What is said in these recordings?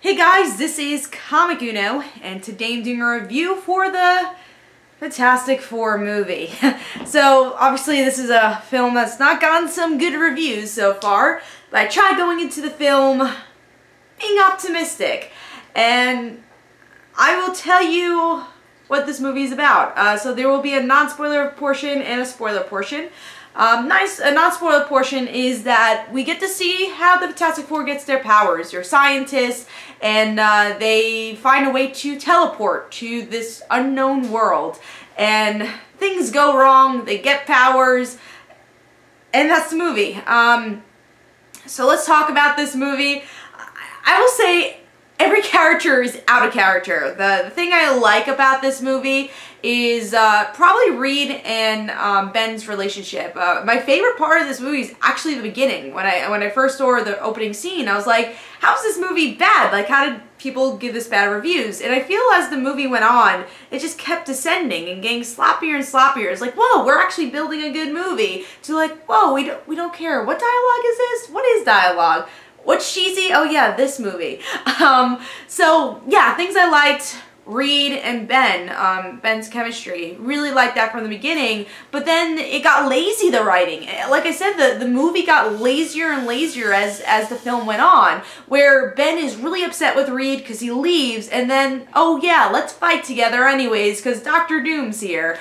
Hey guys, this is Comic Uno, and today I'm doing a review for the Fantastic Four movie. So, obviously this is a film that's not gotten some good reviews so far, but I tried going into the film being optimistic, and I will tell you what this movie is about. So there will be a non-spoiler portion and a spoiler portion. A non-spoiler portion is that we get to see how the Fantastic Four gets their powers. They're scientists, and they find a way to teleport to this unknown world. And things go wrong, they get powers, and that's the movie. So let's talk about this movie. I will say every character is out of character. The thing I like about this movie is probably Reed and Ben's relationship. My favorite part of this movie is actually the beginning. When I first saw the opening scene, I was like, how is this movie bad? Like, how did people give this bad reviews? And I feel as the movie went on, it just kept descending and getting sloppier and sloppier. It's like, whoa, we're actually building a good movie. To like, whoa, we don't care. What dialogue is this? What is dialogue? What's cheesy? Oh yeah, this movie. So yeah, things I liked. Reed and Ben, Ben's chemistry. Really liked that from the beginning, but then it got lazy, the writing. Like I said, the movie got lazier and lazier as the film went on, where Ben is really upset with Reed because he leaves, and then, oh yeah, let's fight together anyways because Dr. Doom's here.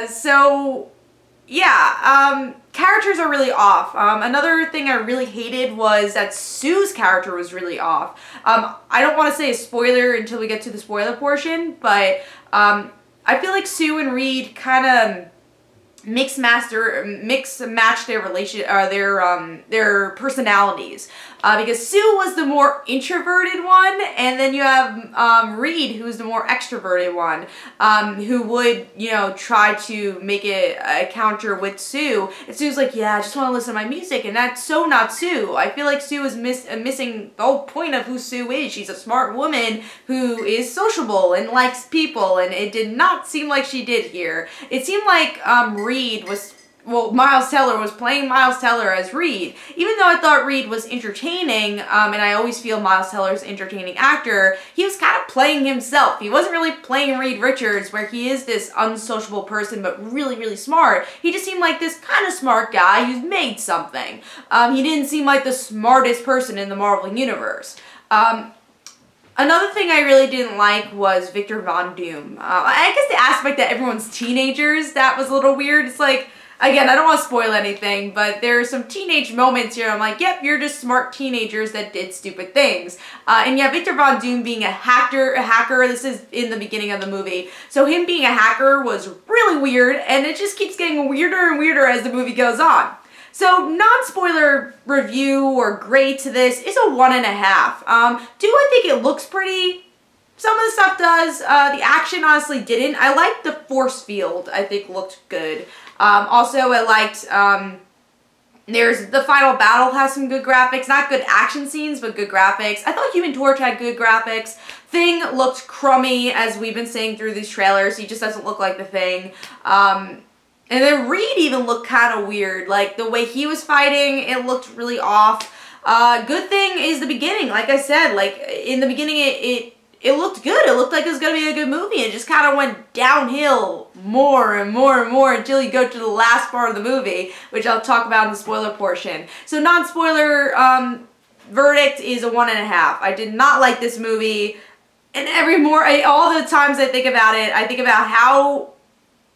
So yeah, characters are really off. Another thing I really hated was that Sue's character was really off. I don't want to say a spoiler until we get to the spoiler portion, but I feel like Sue and Reed kind of mix match their their personalities. Because Sue was the more introverted one, and then you have Reed, who's the more extroverted one, who would, you know, try to make it a counter with Sue. And Sue's like, yeah, I just want to listen to my music, and that's so not Sue. I feel like Sue is missing the whole point of who Sue is. She's a smart woman who is sociable and likes people, and it did not seem like she did here. It seemed like Reed was... Well, Miles Teller was playing Miles Teller as Reed. Even though I thought Reed was entertaining, and I always feel Miles Teller's an entertaining actor, he was kind of playing himself. He wasn't really playing Reed Richards, where he is this unsociable person, but really, really smart. He just seemed like this kind of smart guy who's made something. He didn't seem like the smartest person in the Marvel Universe. Another thing I really didn't like was Victor Von Doom. I guess the aspect that everyone's teenagers, that was a little weird. It's like, again, I don't want to spoil anything, but there are some teenage moments here. I'm like, yep, you're just smart teenagers that did stupid things. And yeah, Victor Von Doom being a hacker, this is in the beginning of the movie. So him being a hacker was really weird, and it just keeps getting weirder and weirder as the movie goes on. So, non-spoiler review or grade to this is a 1.5. Do I think it looks pretty? Some of the stuff does. The action honestly didn't. I liked the force field. I think looked good. Also, I liked, there's the final battle has some good graphics. Not good action scenes, but good graphics. I thought Human Torch had good graphics. Thing looked crummy, as we've been saying through these trailers. He just doesn't look like the Thing. And then Reed even looked kind of weird. Like, the way he was fighting, it looked really off. Good thing is the beginning. Like I said, like, in the beginning, it looked good. It looked like it was going to be a good movie. It just kind of went downhill more and more and more until you go to the last part of the movie, which I'll talk about in the spoiler portion. So non-spoiler verdict is a 1.5. I did not like this movie. And all the times I think about it, I think about how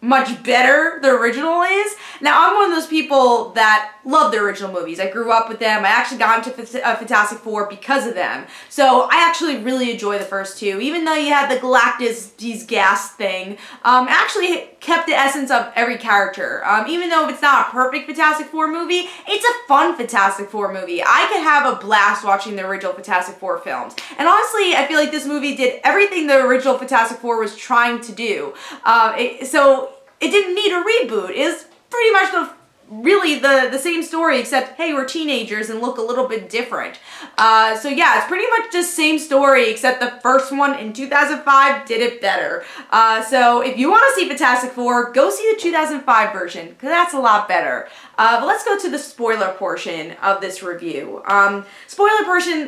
much better the original is. Now, I'm one of those people that love the original movies. I grew up with them. I actually got into Fantastic Four because of them. So I actually really enjoy the first two. Even though you had the Galactus gas thing, actually kept the essence of every character. Even though it's not a perfect Fantastic Four movie, it's a fun Fantastic Four movie. I could have a blast watching the original Fantastic Four films. And honestly, I feel like this movie did everything the original Fantastic Four was trying to do. So it didn't need a reboot. It's pretty much really the same story, except, hey, we're teenagers and look a little bit different. So yeah, it's pretty much the same story, except the first one in 2005 did it better. So if you want to see Fantastic Four, go see the 2005 version, because that's a lot better. But let's go to the spoiler portion of this review. Spoiler portion,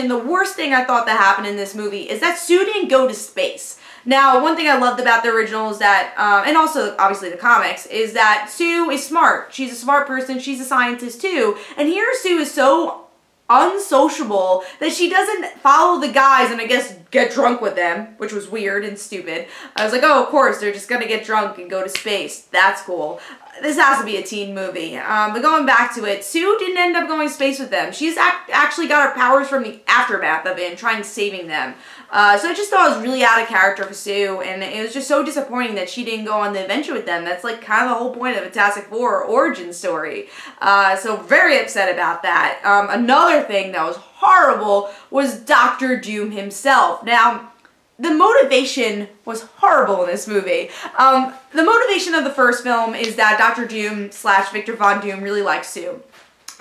the worst thing I thought that happened in this movie is that Sue didn't go to space. Now, one thing I loved about the original is that, and also obviously the comics, is that Sue is smart. She's a smart person. She's a scientist too. And here Sue is so unsociable that she doesn't follow the guys and I guess get drunk with them, which was weird and stupid. I was like, oh, of course, they're just gonna get drunk and go to space. That's cool. This has to be a teen movie. But going back to it, Sue didn't end up going to space with them. She's actually got her powers from the aftermath of it and trying saving them. So I just thought it was really out of character for Sue, and it was just so disappointing that she didn't go on the adventure with them. That's like kind of the whole point of Fantastic Four origin story. So very upset about that. Another thing that was horrible was Dr. Doom himself. Now, the motivation was horrible in this movie. The motivation of the first film is that Dr. Doom / Victor Von Doom really likes Sue.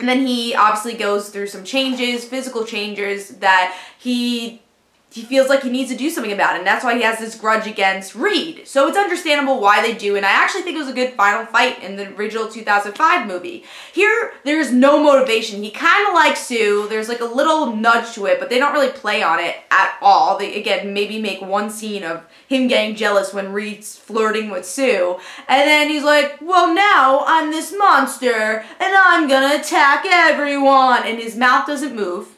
And then he obviously goes through some changes, physical changes, that he feels like he needs to do something about it, and that's why he has this grudge against Reed. So it's understandable why they do, and I actually think it was a good final fight in the original 2005 movie. Here, there's no motivation. He kind of likes Sue. There's like a little nudge to it, but they don't really play on it at all. They, again, maybe make one scene of him getting jealous when Reed's flirting with Sue, and then he's like, well, now I'm this monster, and I'm gonna attack everyone, and his mouth doesn't move,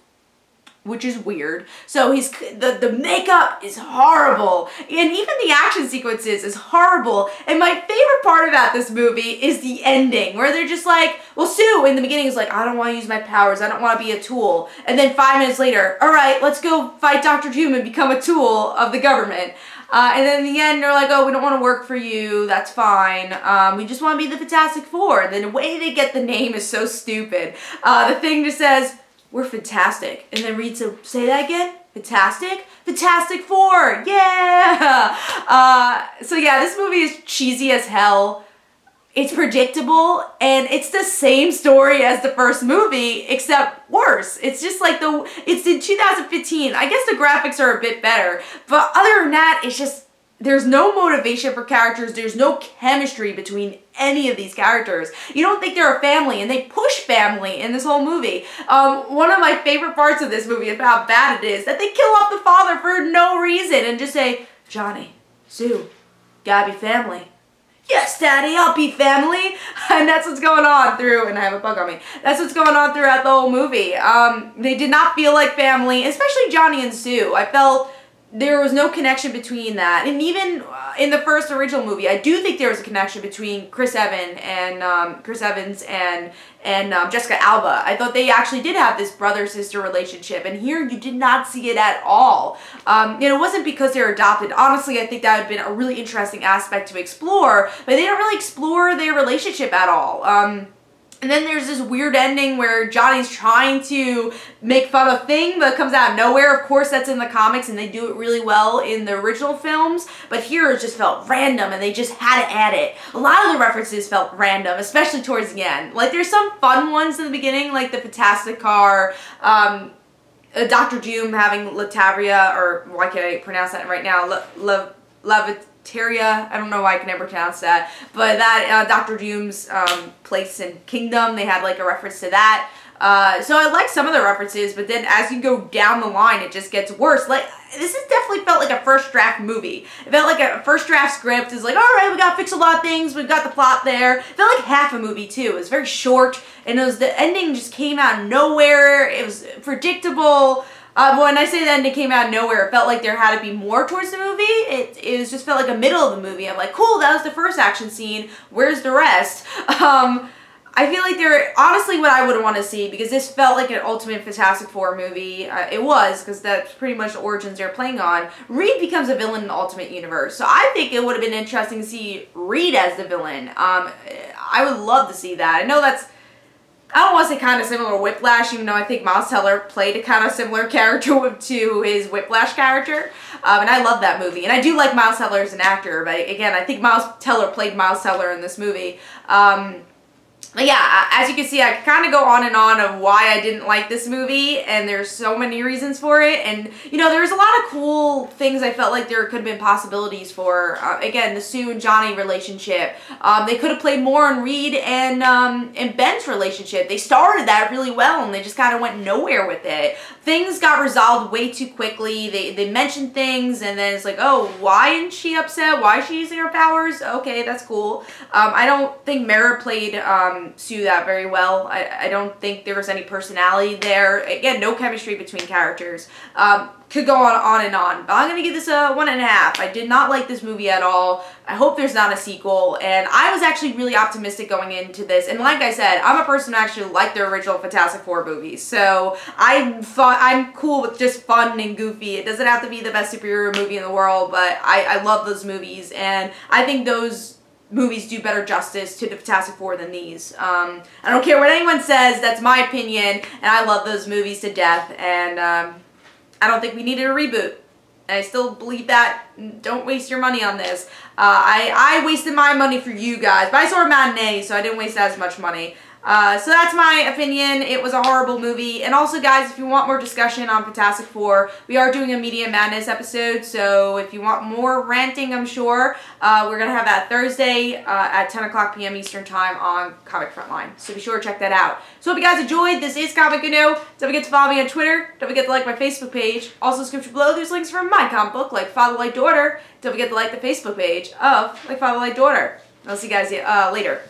which is weird. So the makeup is horrible, and even the action sequences is horrible. And my favorite part about this movie is the ending, where they're just like, well, Sue in the beginning is like, I don't want to use my powers, I don't want to be a tool. And then 5 minutes later, all right, let's go fight Dr. Doom and become a tool of the government. And then in the end, they're like, oh, we don't want to work for you, that's fine. We just want to be the Fantastic Four. And then the way they get the name is so stupid. The thing just says, we're fantastic. And then Reed said, say that again? Fantastic? Fantastic Four! Yeah! So yeah, this movie is cheesy as hell. It's predictable, and it's the same story as the first movie, except worse. It's just like it's in 2015. I guess the graphics are a bit better, but other than that, it's just, there's no motivation for characters. There's no chemistry between any of these characters. You don't think they're a family, and they push family in this whole movie. One of my favorite parts of this movie about how bad it is, that they kill off the father for no reason and just say, Johnny, Sue, gotta be family. Yes, Daddy, I'll be family. And that's what's going on through, and I have a bug on me. That's what's going on throughout the whole movie. They did not feel like family, especially Johnny and Sue. I felt there was no connection between that. And even in the first original movie, I do think there was a connection between Chris Evans and Jessica Alba. I thought they actually did have this brother-sister relationship, and here you did not see it at all. And it wasn't because they're adopted. Honestly, I think that would have been a really interesting aspect to explore, but they don't really explore their relationship at all. And then there's this weird ending where Johnny's trying to make fun of Thing, but it comes out of nowhere. Of course, that's in the comics, and they do it really well in the original films. But here it just felt random, and they just had to add it. A lot of the references felt random, especially towards the end. Like, there's some fun ones in the beginning, like the Fantastic Car, Dr. Doom having Latavia, or why can't I pronounce that right now? Laviteria, I don't know why I can never pronounce that, but that Dr. Doom's place in Kingdom, they had like a reference to that. So I like some of the references, but then as you go down the line, it just gets worse. Like, this has definitely felt like a first draft movie. It felt like a first draft script is like, all right, we gotta fix a lot of things, we've got the plot there. It felt like half a movie too. It was very short, and the ending just came out of nowhere. It was predictable. When I say the ending came out of nowhere, it felt like there had to be more towards the movie. It just felt like a middle of the movie. I'm like, cool, that was the first action scene. Where's the rest? I feel like they're honestly what I would want to see, because this felt like an Ultimate Fantastic Four movie. It was, because that's pretty much the origins they're playing on. Reed becomes a villain in the Ultimate Universe, so I think it would have been interesting to see Reed as the villain. I would love to see that. I know that's, I don't want to say kind of similar to Whiplash, even though I think Miles Teller played a kind of similar character to his Whiplash character. And I love that movie. And I do like Miles Teller as an actor, but again, I think Miles Teller played Miles Teller in this movie. But yeah, as you can see, I kind of go on and on of why I didn't like this movie, and there's so many reasons for it. And, you know, there's a lot of cool things I felt like there could have been possibilities for. Again, the Sue and Johnny relationship. They could have played more on Reed and Ben's relationship. They started that really well, and they just kind of went nowhere with it. Things got resolved way too quickly. They mentioned things, and then it's like, oh, why isn't she upset? Why is she using her powers? Okay, that's cool. I don't think Mara played Sue that very well. I don't think there was any personality there. Again, no chemistry between characters. Could go on and on. But I'm going to give this a 1.5. I did not like this movie at all. I hope there's not a sequel. And I was actually really optimistic going into this. And like I said, I'm a person who actually liked the original Fantastic Four movies. So I'm cool with just fun and goofy. It doesn't have to be the best superhero movie in the world, but I love those movies. And I think those movies do better justice to the Fantastic Four than these. I don't care what anyone says, that's my opinion, and I love those movies to death, and I don't think we needed a reboot. And I still believe that. Don't waste your money on this. I wasted my money for you guys, but I saw a matinee, so I didn't waste as much money. So that's my opinion. It was a horrible movie. And also, guys, if you want more discussion on Fantastic Four, we are doing a Media Madness episode. So if you want more ranting, I'm sure, we're going to have that Thursday at 10 o'clock p.m. Eastern Time on Comic Frontline. So be sure to check that out. So hope you guys enjoyed. This is Comic Uno. Don't forget to follow me on Twitter. Don't forget to like my Facebook page. Also, description below, there's links for my comic book, like Father Like Daughter. Don't forget to like the Facebook page of Like Father Like Daughter. I'll see you guys later.